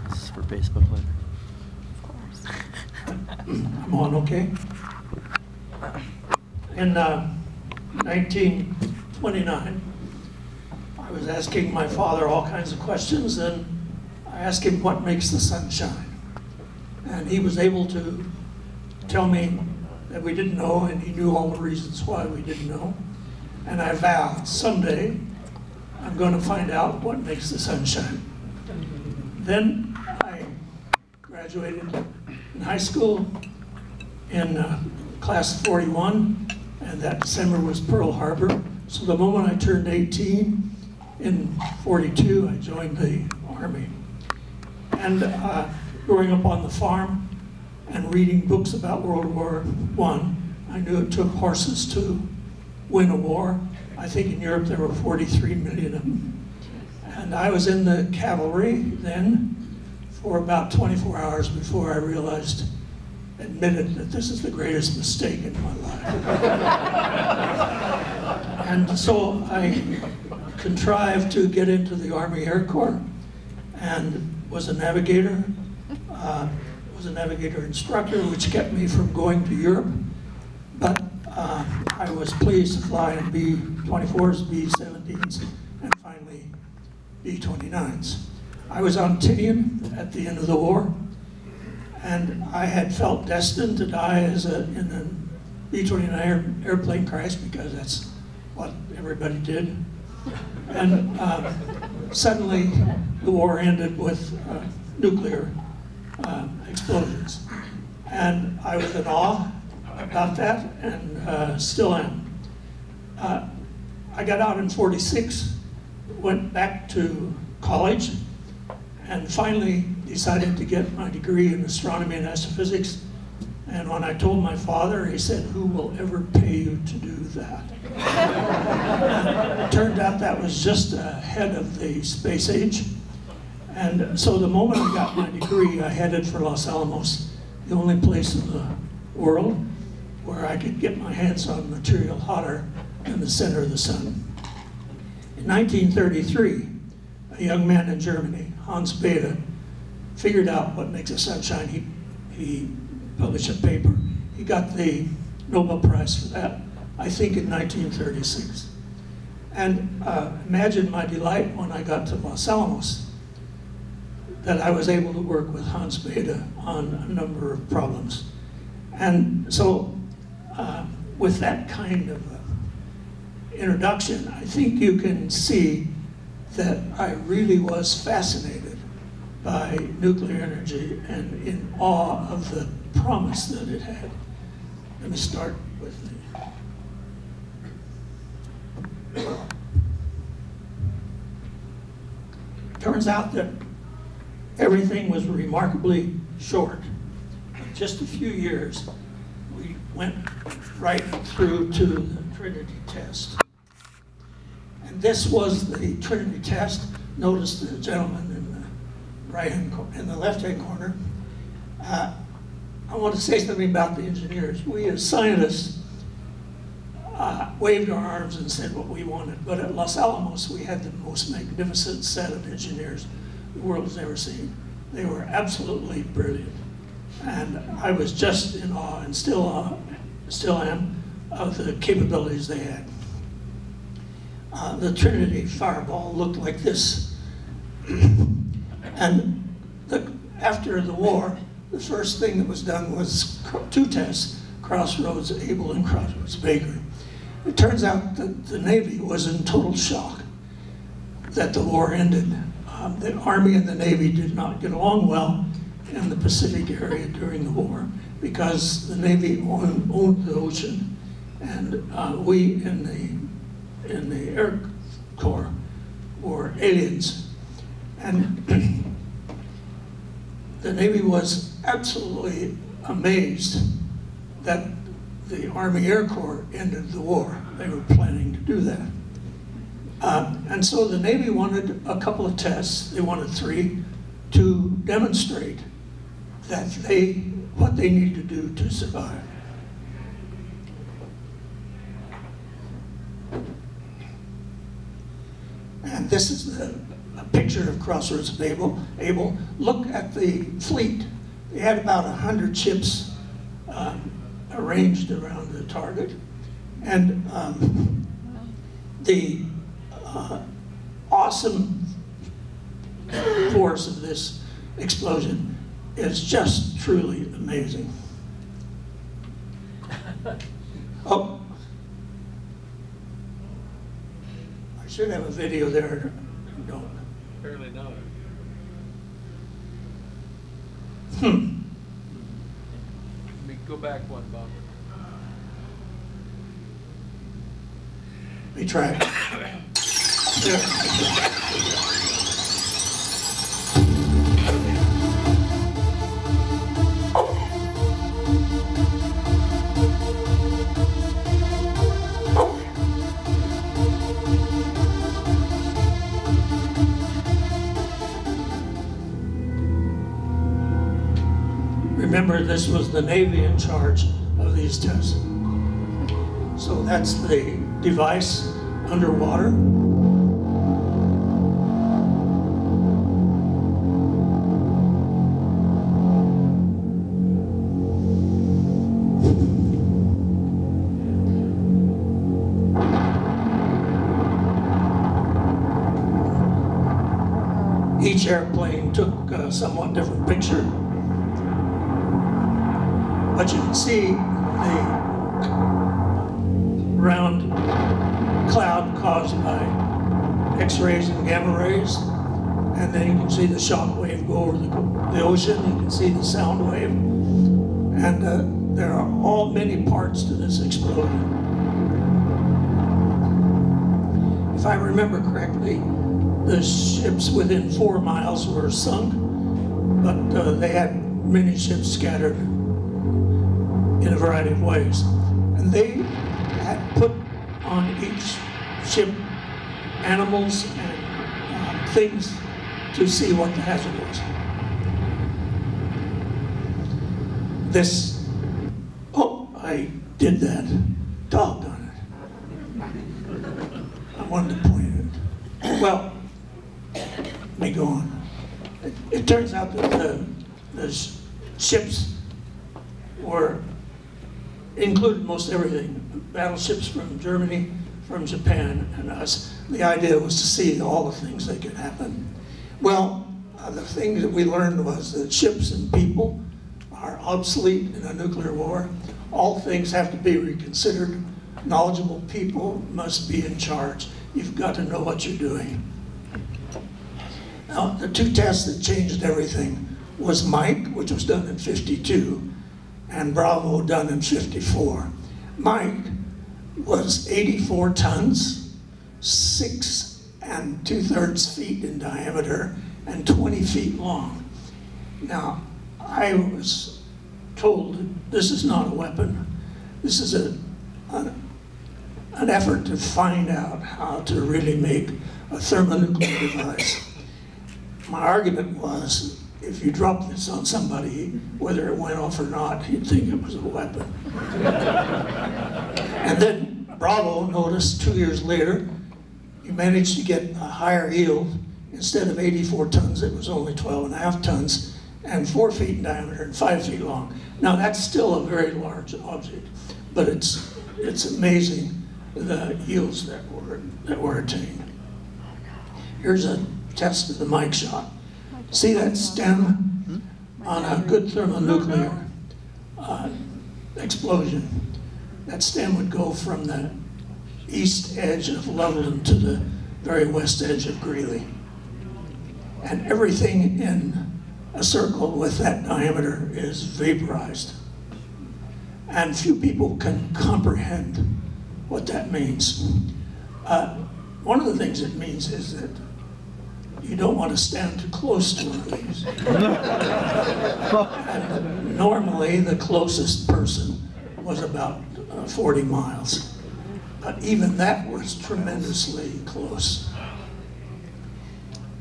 This is for Facebook later. Of course. I'm on, okay? In 1929, I was asking my father all kinds of questions, and I asked him what makes the sun shine. And he was able to tell me that we didn't know, and he knew all the reasons why we didn't know. And I vowed someday I'm going to find out what makes the sun shine. Then I graduated in high school in class of 41, and that December was Pearl Harbor. So the moment I turned 18 in 42, I joined the Army. And growing up on the farm and reading books about World War I knew it took horses to win a war. I think in Europe there were 43 million of them. And I was in the cavalry then for about 24 hours before I admitted that this is the greatest mistake in my life. And so I contrived to get into the Army Air Corps and was a navigator instructor, which kept me from going to Europe. But I was pleased to fly in B-24s, B-17s, and finally B-29s. I was on Tinian at the end of the war, and I had felt destined to die in a B-29 airplane crash because that's what everybody did. And suddenly the war ended with nuclear explosions. And I was in awe about that, and still am. I got out in 46, went back to college, and finally decided to get my degree in astronomy and astrophysics. And when I told my father, he said, "Who will ever pay you to do that?" It turned out that was just ahead of the space age. And so the moment I got my degree, I headed for Los Alamos, the only place in the world where I could get my hands on material hotter than the center of the sun. In 1933, a young man in Germany, Hans Bethe, figured out what makes the sun shine. He published a paper. He got the Nobel Prize for that, I think in 1936. And imagine my delight when I got to Los Alamos, that I was able to work with Hans Bethe on a number of problems. And so with that kind of introduction, I think you can see that I really was fascinated by nuclear energy and in awe of the promise that it had. Let me start with turns out that everything was remarkably short. In just a few years, we went right through to the Trinity test. And this was the Trinity test. Notice the gentleman in the left-hand corner. I want to say something about the engineers. We as scientists waved our arms and said what we wanted, but at Los Alamos we had the most magnificent set of engineers the world has ever seen. They were absolutely brilliant. And I was just in awe, and still am, of the capabilities they had. The Trinity fireball looked like this. And after the war, the first thing that was done was two tests, Crossroads Able and Crossroads Baker. It turns out that the Navy was in total shock that the war ended. The Army and the Navy did not get along well in the Pacific area during the war because the Navy owned the ocean, and we in the Air Corps were aliens. And the Navy was absolutely amazed that the Army Air Corps ended the war. They were planning to do that. And so the Navy wanted a couple of tests, they wanted 3, to demonstrate that what they need to do to survive. And this is a picture of Crossroads of Able. Look at the fleet. They had about 100 ships arranged around the target. And the awesome force of this explosion is just truly amazing. Oh, I should have a video there. I don't. Apparently not. Let Let me go back one, Bob. me try it. There. Remember, this was the Navy in charge of these tests. So that's the device underwater. Each airplane took a somewhat different picture. But you can see the round cloud caused by X-rays and gamma rays. And then you can see the shock wave go over the ocean. You can see the sound wave. And there are all many parts to this explosion. If I remember correctly, the ships within 4 miles were sunk, but they had many ships scattered in a variety of ways. And they had put on each ship animals and things to see what the hazard was. This, oh, I did that. Doggone it. I wanted to point it. Well, let me go on. It turns out that the ships included most everything. Battleships from Germany, from Japan, and us. The idea was to see all the things that could happen. Well, the thing that we learned was that ships and people are obsolete in a nuclear war. All things have to be reconsidered. Knowledgeable people must be in charge. You've got to know what you're doing. Now, the 2 tests that changed everything was Mike, which was done in '52, and Bravo done in '54. Mike was 84 tons, 6 2/3 feet in diameter, and 20 feet long. Now, I was told that this is not a weapon. This is an effort to find out how to really make a thermonuclear device. My argument was, if you drop this on somebody, whether it went off or not, you'd think it was a weapon. And then Bravo noticed 2 years later, you managed to get a higher yield. Instead of 84 tons, it was only 12.5 tons, and 4 feet in diameter and 5 feet long. Now that's still a very large object, but it's amazing the yields that were attained. Here's a test of the Mike shot. See that stem on a good thermonuclear explosion? That stem would go from the east edge of Loveland to the very west edge of Greeley. And everything in a circle with that diameter is vaporized. And few people can comprehend what that means. One of the things it means is that you don't want to stand too close to one of these. And normally, the closest person was about 40 miles. But even that was tremendously close.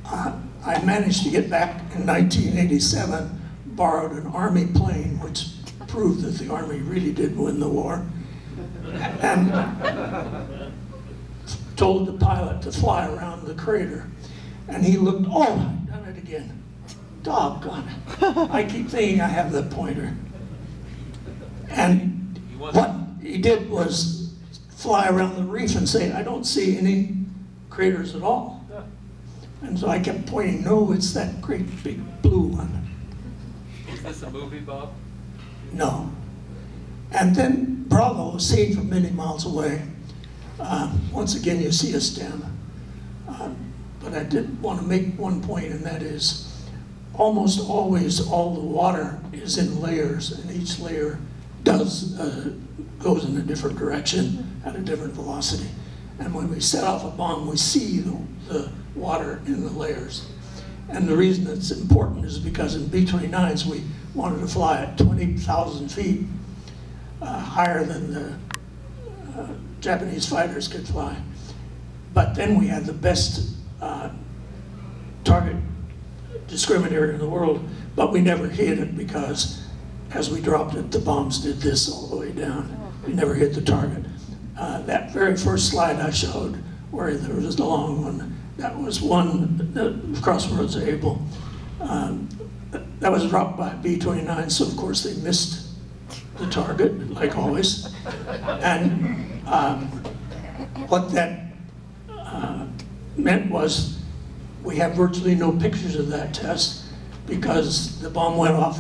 I managed to get back in 1987, borrowed an Army plane, which proved that the Army really did win the war. And told the pilot to fly around the crater. And he looked, oh, I've done it again. Doggone it. I keep thinking I have the pointer. And what he did was fly around the reef and say, I don't see any craters at all. And so I kept pointing, no, it's that great big blue one. Is this a movie, Bob? No. And then Bravo was seen from many miles away. Once again, you see a stem. But I did want to make one point, and that is almost always all the water is in layers, and each layer goes in a different direction at a different velocity. And when we set off a bomb, we see the water in the layers. And the reason it's important is because in B-29s, we wanted to fly at 20,000 feet higher than the Japanese fighters could fly. But then we had the best target discriminator in the world, but we never hit it because as we dropped it, the bombs did this all the way down. We never hit the target. That very first slide I showed, where there was the long one, that was one, the Crossroads Able. That was dropped by B-29, so of course they missed the target, like always. And what that meant was we have virtually no pictures of that test because the bomb went off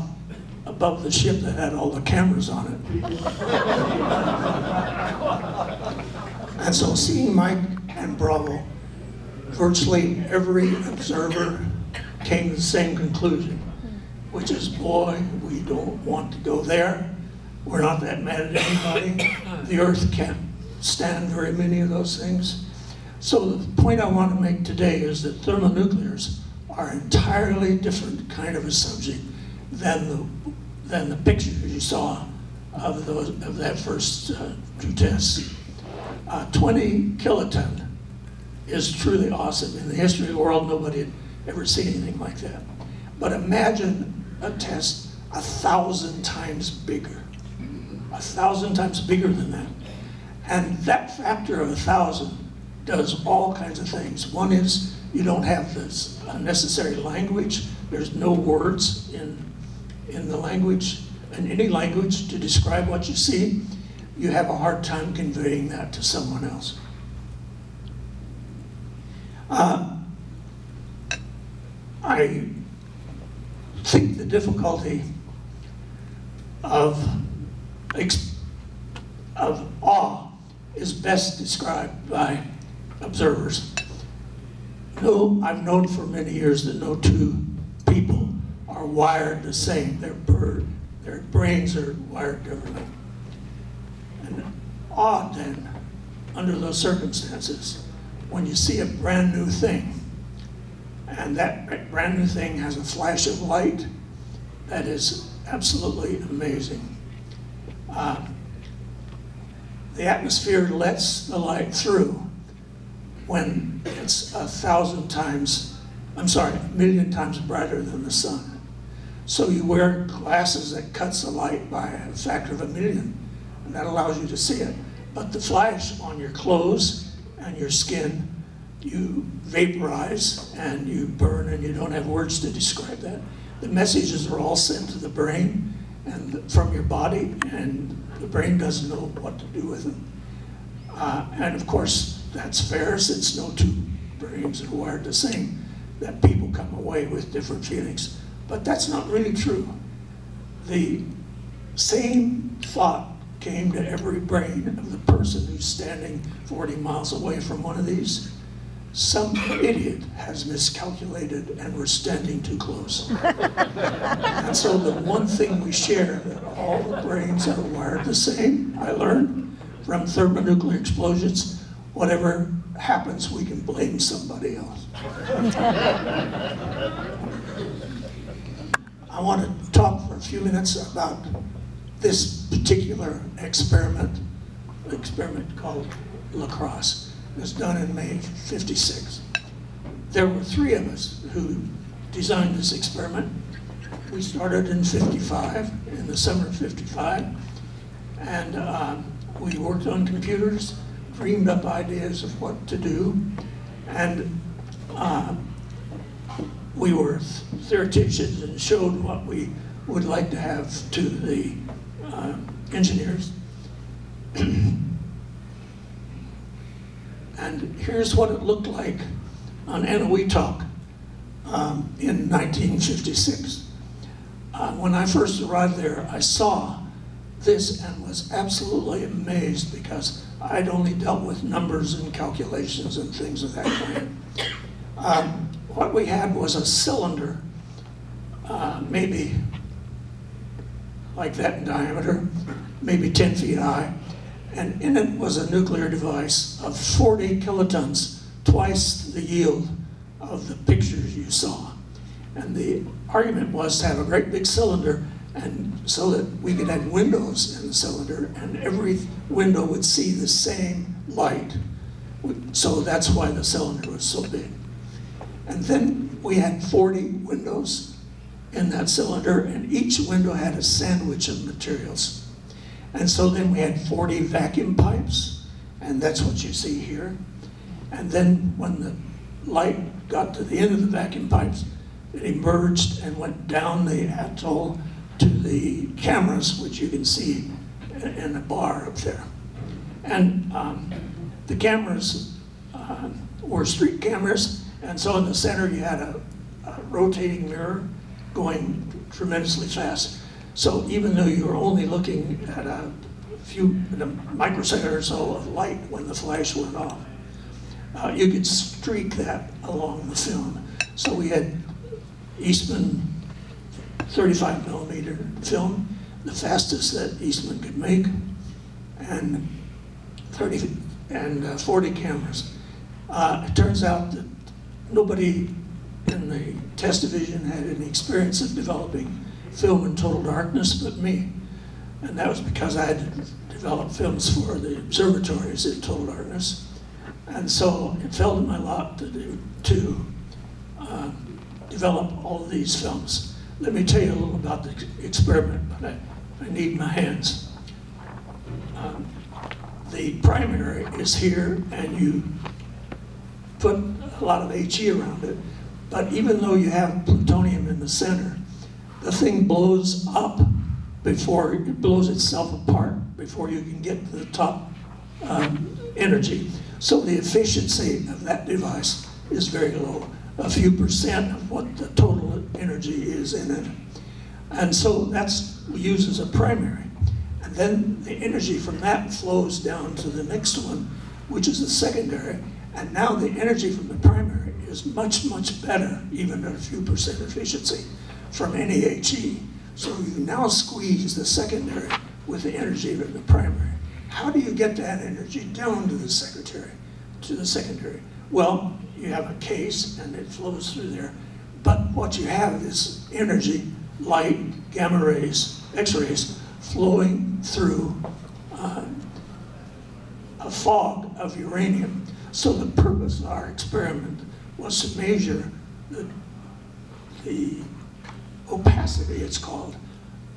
above the ship that had all the cameras on it. And so seeing Mike and Bravo, virtually every observer came to the same conclusion, which is, boy, we don't want to go there. We're not that mad at anybody. The Earth can't stand very many of those things. So the point I want to make today is that thermonuclears are an entirely different kind of a subject than the pictures you saw of that first two tests. 20 kiloton is truly awesome. In the history of the world, nobody had ever seen anything like that. But imagine a test 1,000 times bigger. 1,000 times bigger than that. And that factor of 1,000 does all kinds of things. One is you don't have this unnecessary language. There's no words in the language, in any language, to describe what you see. You have a hard time conveying that to someone else. I think the difficulty of awe is best described by observers. I've known for many years that no two people are wired the same. Their brains are wired differently. And awe then, under those circumstances, when you see a brand new thing, and that brand new thing has a flash of light that is absolutely amazing. The atmosphere lets the light through when it's 1,000 times, I'm sorry, 1,000,000 times brighter than the sun. So you wear glasses that cuts the light by a factor of 1,000,000, and that allows you to see it. But the flash on your clothes and your skin, you vaporize and you burn, and you don't have words to describe that. The messages are all sent to the brain and from your body, and the brain doesn't know what to do with them. And of course, that's fair, since no two brains are wired the same, that people come away with different feelings. But that's not really true. The same thought came to every brain of the person who's standing 40 miles away from one of these. Some idiot has miscalculated and we're standing too close. And so the one thing we share, that all the brains are wired the same, I learned from thermonuclear explosions, whatever happens, we can blame somebody else. I want to talk for a few minutes about this particular experiment called Lacrosse. It was done in May '56. There were 3 of us who designed this experiment. We started in '55, in the summer of '55, and we worked on computers, dreamed up ideas of what to do, and we were theoreticians and showed what we would like to have to the engineers. And here's what it looked like on Eniwetok in 1956. When I first arrived there, I saw this and was absolutely amazed because I'd only dealt with numbers and calculations and things of that kind. What we had was a cylinder, maybe like that in diameter, maybe 10 feet high, and in it was a nuclear device of 40 kilotons, twice the yield of the pictures you saw. And the argument was to have a great big cylinder, and so that we could have windows in the cylinder, and every window would see the same light. So that's why the cylinder was so big. And then we had 40 windows in that cylinder, and each window had a sandwich of materials. And so then we had 40 vacuum pipes, and that's what you see here. And then when the light got to the end of the vacuum pipes, it emerged and went down the atoll to the cameras, which you can see in the bar up there. And the cameras were street cameras, and so in the center you had a rotating mirror going tremendously fast. So even though you were only looking at a microsecond or so of light when the flash went off, you could streak that along the film. So we had Eastman 35 millimeter film, the fastest that Eastman could make, and 40 cameras. It turns out that nobody in the test division had any experience of developing film in total darkness but me. And that was because I had to develop films for the observatories in total darkness. And so it fell to my lot to develop all of these films. Let me tell you a little about the experiment, but I need my hands. The primary is here, and you put a lot of HE around it, but even though you have plutonium in the center, the thing blows up before it blows itself apart before you can get to the top energy. So the efficiency of that device is very low, a few percent of what the total energy is in it. And so that's used as a primary. And then the energy from that flows down to the next one, which is the secondary. And now the energy from the primary is much, much better, even at a few percent efficiency, from any HE. So you now squeeze the secondary with the energy of the primary. How do you get that energy down to the secondary? Well, you have a case and it flows through there. But what you have is energy, light, gamma rays, X-rays, flowing through a fog of uranium. So the purpose of our experiment was to measure the opacity, it's called,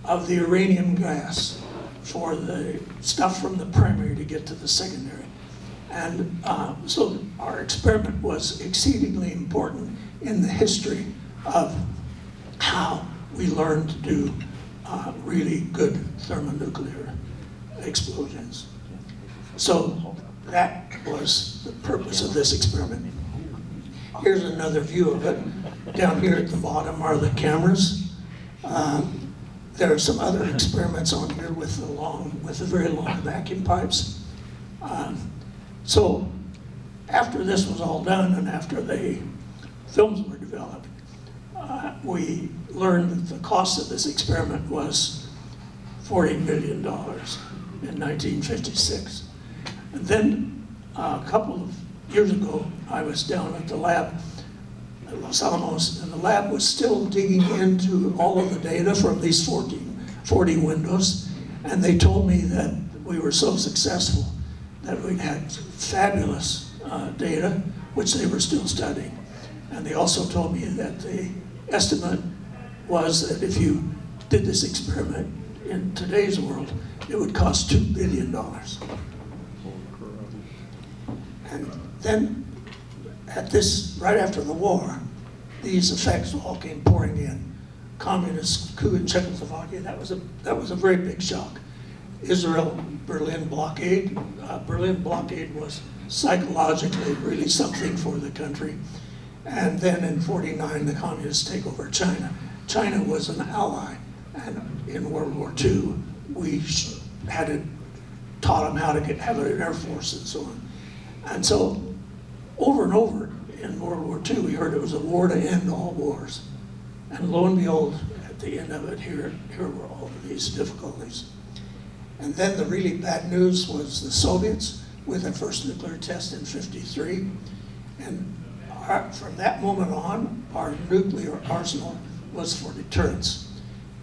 of the uranium gas for the stuff from the primary to get to the secondary. And so our experiment was exceedingly important in the history of how we learned to do really good thermonuclear explosions. So that was the purpose of this experiment. Here's another view of it. Down here at the bottom are the cameras. There are some other experiments on here with the very long vacuum pipes. So after this was all done and after the films were developed, we learned that the cost of this experiment was $40 million in 1956. And then a couple of years ago, I was down at the lab at Los Alamos, and the lab was still digging into all of the data from these 40 windows, and they told me that we were so successful that we'd had fabulous data, which they were still studying. And they also told me that the estimate was that if you did this experiment in today's world, it would cost $2 billion. And then at this, right after the war, these effects all came pouring in. Communist coup in Czechoslovakia, that was a very big shock. Israel, Berlin blockade. Berlin blockade was psychologically really something for the country. And then in '49, the communists take over China. China was an ally, and in World War II, we taught them how to have an air force and so on. And so, over and over in World War II, we heard it was a war to end all wars. And lo and behold, at the end of it, here were all of these difficulties. And then the really bad news was the Soviets with their first nuclear test in '53. And from that moment on, our nuclear arsenal was for deterrence.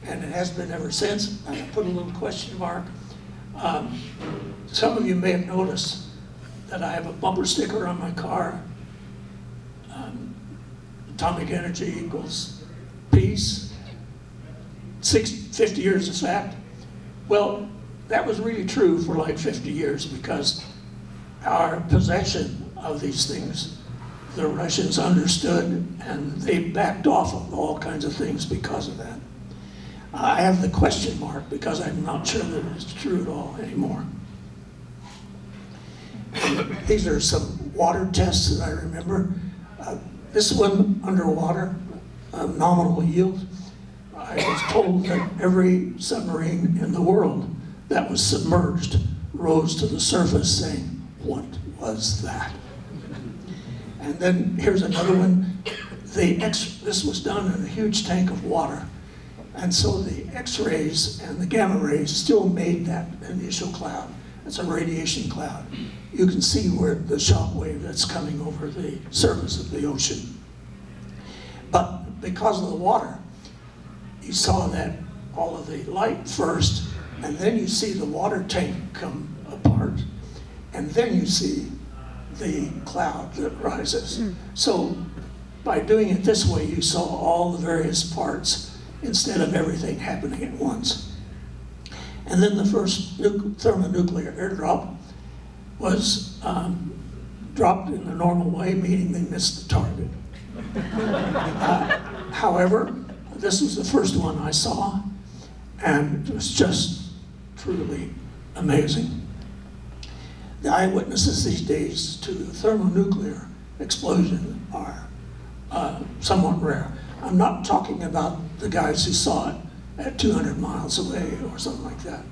And it has been ever since. I put a little question mark. Some of you may have noticed that I have a bumper sticker on my car. Atomic energy equals peace. 50 years is fact. Well, that was really true for like 50 years because our possession of these things, the Russians understood, and they backed off of all kinds of things because of that. I have the question mark because I'm not sure that it's true at all anymore. These are some water tests that I remember. This one underwater, nominal yield. I was told that every submarine in the world that was submerged rose to the surface saying, "What was that?" And then here's another one. This was done in a huge tank of water. And so the X-rays and the gamma rays still made that initial cloud. It's a radiation cloud. You can see where the shock wave that's coming over the surface of the ocean. But because of the water, you saw that all of the light first, and then you see the water tank come apart, and then you see the cloud that rises. So by doing it this way, you saw all the various parts instead of everything happening at once. And then the first thermonuclear airdrop was dropped in the normal way, meaning they missed the target. However, this was the first one I saw, and it was just truly amazing. The eyewitnesses these days to the thermonuclear explosion are somewhat rare. I'm not talking about the guys who saw it at 200 miles away or something like that.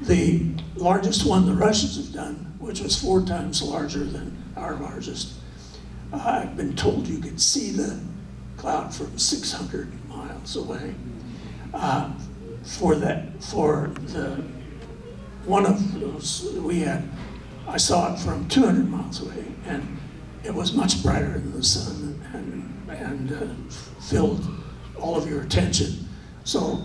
The largest one the Russians have done, which was 4 times larger than our largest, I've been told you could see the cloud from 600 miles away. For one of those we had, I saw it from 200 miles away, and it was much brighter than the sun and filled all of your attention. So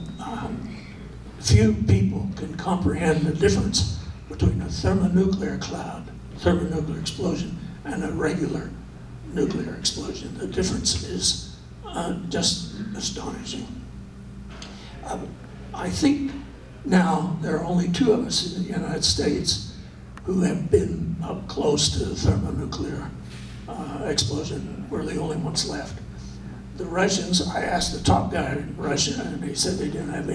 few people can comprehend the difference between a thermonuclear cloud, thermonuclear explosion, and a regular nuclear explosion. The difference is just astonishing. I think now there are only 2 of us in the United States who have been up close to the thermonuclear explosion. We're the only ones left. The Russians, I asked the top guy in Russia, and they said they didn't have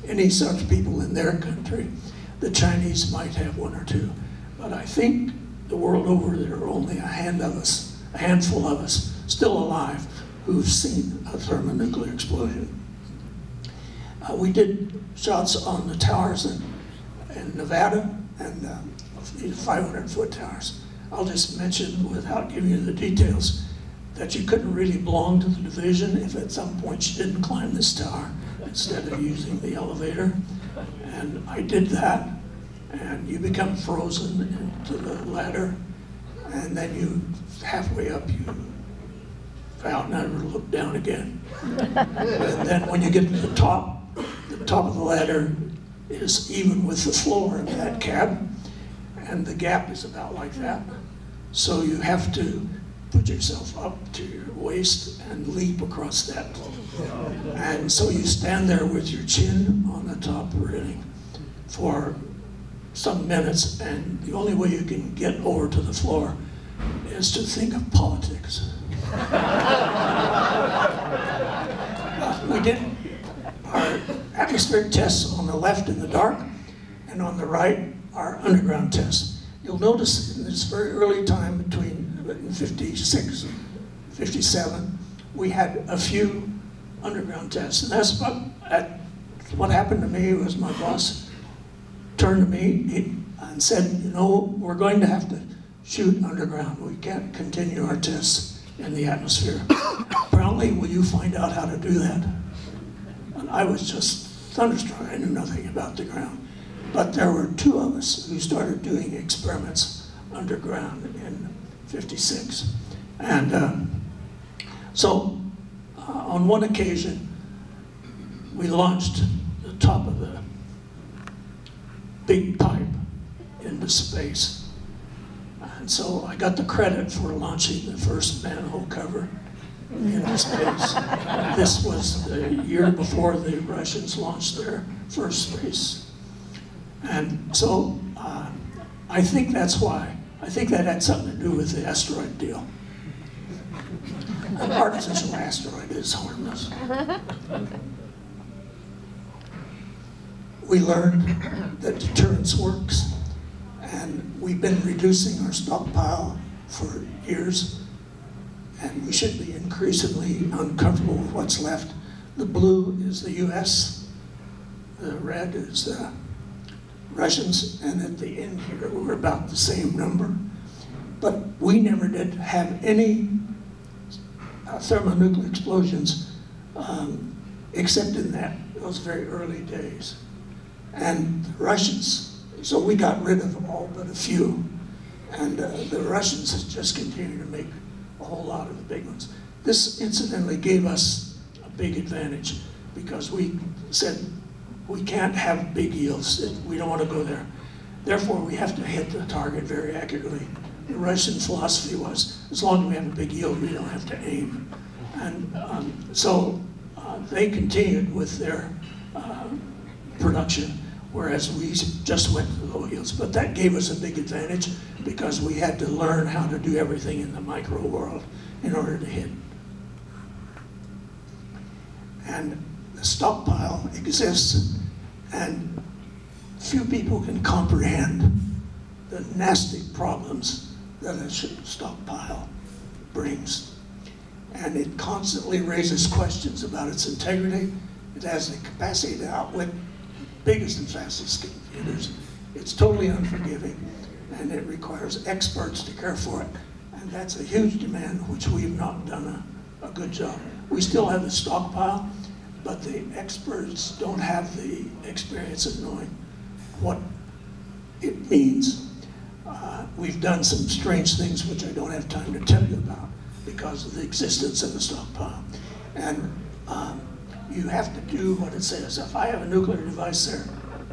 any such people in their country. The Chinese might have 1 or 2, but I think the world over there are only a handful of us still alive who've seen a thermonuclear explosion. We did shots on the towers in Nevada, and these 500-foot towers. I'll just mention, without giving you the details, that you couldn't really belong to the division if at some point you didn't climb this tower instead of using the elevator. And I did that, and you become frozen into the ladder, and then you, halfway up, you vow never to look down again. And then when you get to the top of the ladder is even with the floor of that cab, and the gap is about like that. So you have to put yourself up to your waist and leap across that. And so you stand there with your chin on the top railing for some minutes, and the only way you can get over to the floor is to think of politics. We did our atmospheric tests on the left in the dark, and on the right, our underground tests. You'll notice in this very early time between 56 and 57, we had a few underground tests. And that's what happened to me was my boss turned to me and said, you know, we're going to have to shoot underground. We can't continue our tests in the atmosphere. Brownlee, will you find out how to do that? And I was just thunderstruck. I knew nothing about the ground. But there were two of us who started doing experiments underground in 56. And so on one occasion, we launched the top of the big pipe into space. And so I got the credit for launching the first manhole cover into space. This was the year before the Russians launched their first space. And so I think that's why. I think that had something to do with the asteroid deal. An artificial asteroid is harmless. We learned that deterrence works, and we've been reducing our stockpile for years, and we should be increasingly uncomfortable with what's left. The blue is the US, the red is the Russians, and at the end here we're about the same number. But we never did have any thermonuclear explosions except in those very early days. And the Russians, so we got rid of all but a few. And the Russians just continued to make a whole lot of the big ones. This incidentally gave us a big advantage because we said we can't have big yields. We don't want to go there. Therefore, we have to hit the target very accurately. The Russian philosophy was, as long as we have a big yield, we don't have to aim. And so they continued with their production, whereas we just went to low yields. But that gave us a big advantage because we had to learn how to do everything in the micro world in order to hit. And the stockpile exists, and few people can comprehend the nasty problems that a stockpile brings. And it constantly raises questions about its integrity. It has the capacity to outwit biggest and fastest computers. It's totally unforgiving, and it requires experts to care for it. And that's a huge demand, which we have not done a good job. We still have the stockpile, but the experts don't have the experience of knowing what it means. We've done some strange things which I don't have time to tell you about because of the existence of the stockpile. And you have to do what it says. If I have a nuclear device there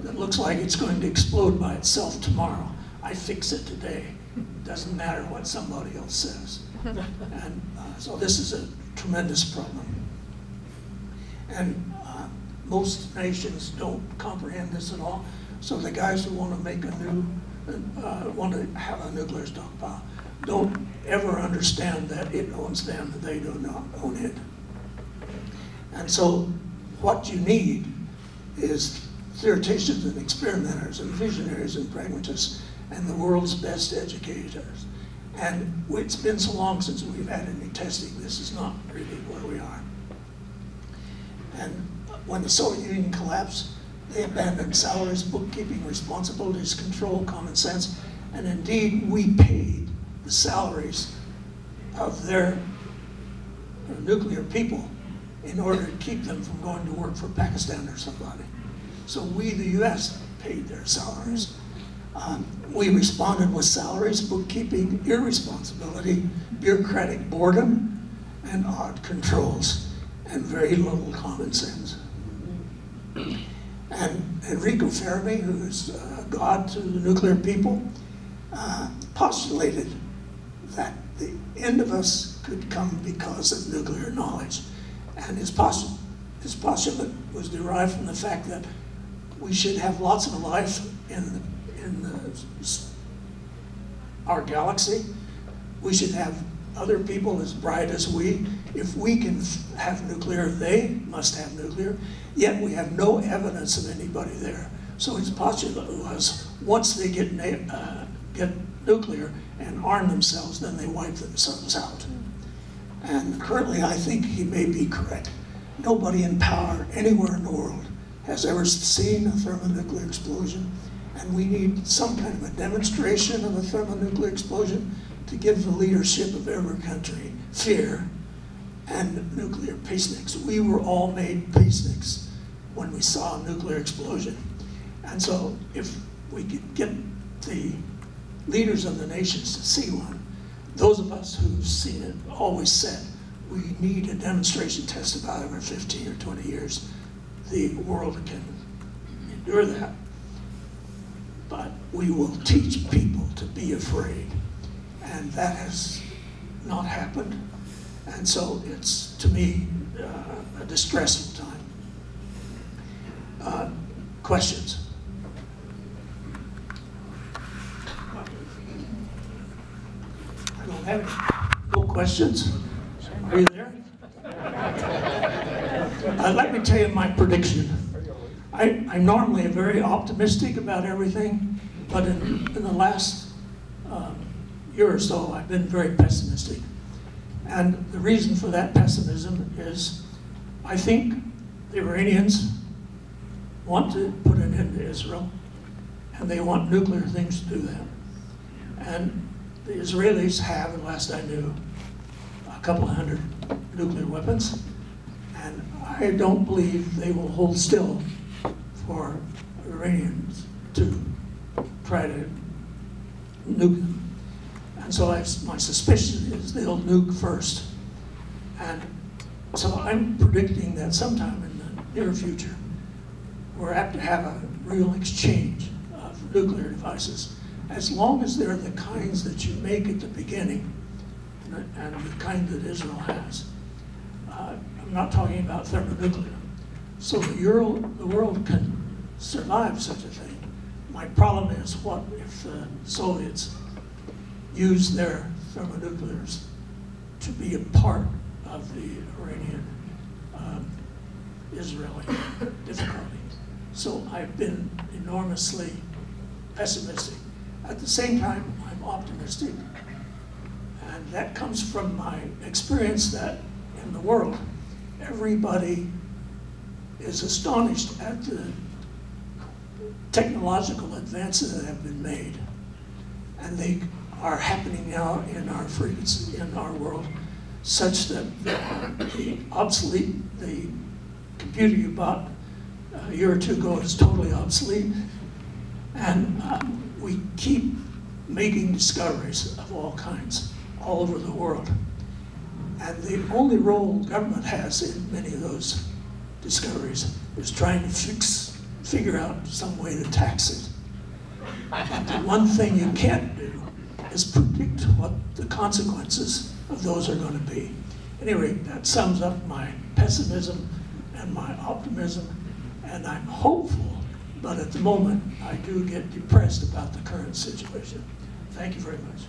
that looks like it's going to explode by itself tomorrow, I fix it today. It doesn't matter what somebody else says. And so this is a tremendous problem. And most nations don't comprehend this at all. So the guys who want to make want to have a nuclear stockpile don't ever understand that it owns them, they do not own it. And so what you need is theoreticians and experimenters and visionaries and pragmatists and the world's best educators. And it's been so long since we've had any testing, this is not really where we are. And when the Soviet Union collapsed, they abandoned salaries, bookkeeping, responsibilities, control, common sense, and indeed we paid the salaries of their nuclear people in order to keep them from going to work for Pakistan or somebody. So we, the US, paid their salaries. We responded with salaries, bookkeeping, irresponsibility, bureaucratic boredom, and odd controls, and very little common sense. And Enrico Fermi, who is a god to the nuclear people, postulated that the end of us could come because of nuclear knowledge. And his postulate was derived from the fact that we should have lots of life in our galaxy, We should have other people as bright as we. If we can have nuclear, they must have nuclear. Yet we have no evidence of anybody there. So his postulate was, once they get nuclear and arm themselves, then they wipe themselves out. And currently, I think he may be correct. Nobody in power anywhere in the world has ever seen a thermonuclear explosion, and we need some kind of a demonstration of a thermonuclear explosion to give the leadership of every country fear and nuclear peaceniks. We were all made peaceniks when we saw a nuclear explosion. And so if we could get the leaders of the nations to see one, those of us who've seen it always said, we need a demonstration test about every 15 or 20 years. The world can endure that. But we will teach people to be afraid. And that has not happened. And so it's, to me, a distressful time. Questions? I don't have any. No questions? Are you there? Let me tell you my prediction. I'm normally very optimistic about everything, but in the last year or so, I've been very pessimistic. And the reason for that pessimism is I think the Iranians want to put an end to Israel, and they want nuclear things to do that. And the Israelis have, the last I knew, a couple of hundred nuclear weapons, and I don't believe they will hold still for Iranians to try to nuke them. And so my suspicion is they'll nuke first. And so I'm predicting that sometime in the near future, we're apt to have a real exchange of nuclear devices, as long as they're the kinds that you make at the beginning and the kind that Israel has. I'm not talking about thermonuclear. So the world can survive such a thing. My problem is, what if the Soviets use their thermonuclears to be a part of the Iranian-Israeli difficulty? So I've been enormously pessimistic. At the same time, I'm optimistic. And that comes from my experience that in the world, everybody is astonished at the technological advances that have been made. And they are happening now in our frequency, in our world, such that the computer you bought a year or two ago is totally obsolete. And we keep making discoveries of all kinds all over the world. And the only role government has in many of those discoveries is trying to figure out some way to tax it. But the one thing you can't do is predict what the consequences of those are going to be. Anyway, that sums up my pessimism and my optimism, and I'm hopeful, but at the moment I do get depressed about the current situation. Thank you very much.